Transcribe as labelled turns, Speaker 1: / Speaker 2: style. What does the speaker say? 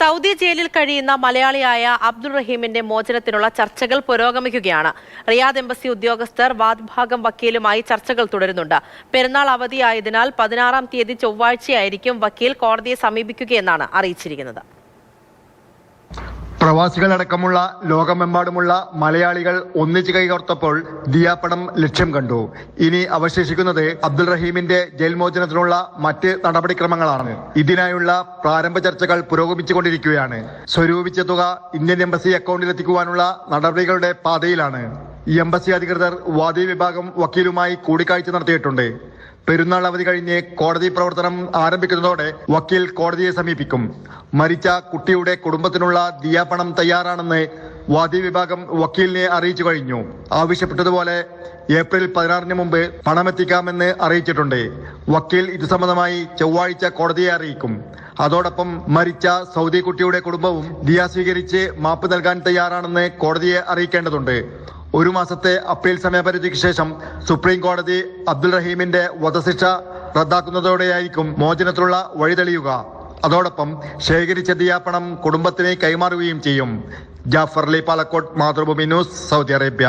Speaker 1: Saudi ജയിലിൽ കഴിയുന്ന മലയാളിയായ അബ്ദുൾ റഹീമിന്റെ മോചനത്തിനുള്ള ചർച്ചകൾ പുരോഗമിക്കുകയാണ്. റിയാദ് എംബസി ഉദ്യോഗസ്ഥർ വാദഭാഗം വക്കീലുമായി ചർച്ചകൾ തുടരുന്നുണ്ട്. പെരുന്നാൾ അവധിയായതിനാൽ 16-ാം തീയതി ചൊവ്വാഴ്ചയായിരിക്കും വക്കീൽ കോടതിയെ സമീപിക്കുകയെന്നാണ് അറിയിച്ചിരിക്കുന്നത്.
Speaker 2: പ്രവാസികളടക്കമുള്ള ലോകമെമ്പാടുമുള്ള മലയാളികൾ ഒന്നിച്ചു കൈകോർത്തപ്പോൾ ദിയാപ്പണം ലക്ഷ്യം കണ്ടു. ഇനി അവശേഷിക്കുന്നത് അബ്ദുൾ റഹീമിന്റെ ജയിൽ മോചനത്തിനുള്ള മറ്റ് നടപടിക്രമങ്ങളാണ്. ഇതിനായുള്ള പ്രാരംഭ ചർച്ചകൾ പുരോഗമിച്ചുകൊണ്ടിരിക്കുകയാണ്. സ്വരൂപിച്ച തുക ഇന്ത്യൻ എംബസി അക്കൗണ്ടിലെത്തിക്കുവാനുള്ള നടപടികളുടെ പാതയിലാണ്. എംബസി അധികൃതർ വാദി വിഭാഗം വക്കീലുമായി കൂടിക്കാഴ്ച നടത്തിയിട്ടുണ്ട്. പെരുന്നാൾ അവധി കഴിഞ്ഞ് കോടതി പ്രവർത്തനം ആരംഭിക്കുന്നതോടെ വക്കീൽ കോടതിയെ സമീപിക്കും. മരിച്ച കുട്ടിയുടെ കുടുംബത്തിനുള്ള ദിയാപ്പണം തയ്യാറാണെന്ന് വാദി വിഭാഗം വക്കീലിനെ അറിയിച്ചു കഴിഞ്ഞു. ആവശ്യപ്പെട്ടതുപോലെ ഏപ്രിൽ 16-ന് മുമ്പ് പണമെത്തിക്കാമെന്ന് അറിയിച്ചിട്ടുണ്ട്. വക്കീൽ ഇത് സംബന്ധമായി ചൊവ്വാഴ്ച കോടതിയെ അറിയിക്കും. അതോടൊപ്പം മരിച്ച സൗദി കുട്ടിയുടെ കുടുംബവും ദിയ സ്വീകരിച്ച് മാപ്പ് നൽകാൻ തയ്യാറാണെന്ന് കോടതിയെ അറിയിക്കേണ്ടതുണ്ട്. 1 മാസത്തെ അപ്പീൽ സമയപരിധിക്ക് ശേഷം സുപ്രീം കോടതി അബ്ദുൾ റഹീമിന്റെ വധശിക്ഷ റദ്ദാക്കുന്നതോടെയായിരിക്കും മോചനത്തിനുള്ള വഴി തെളിയുക. അതോടൊപ്പം ശേഖരിച്ച ദിയാപ്പണം കുടുംബത്തിന് കൈമാറുകയും ചെയ്യും. Jafar Ali Palakkode, Mathrubhumi news, Saudi Arabia.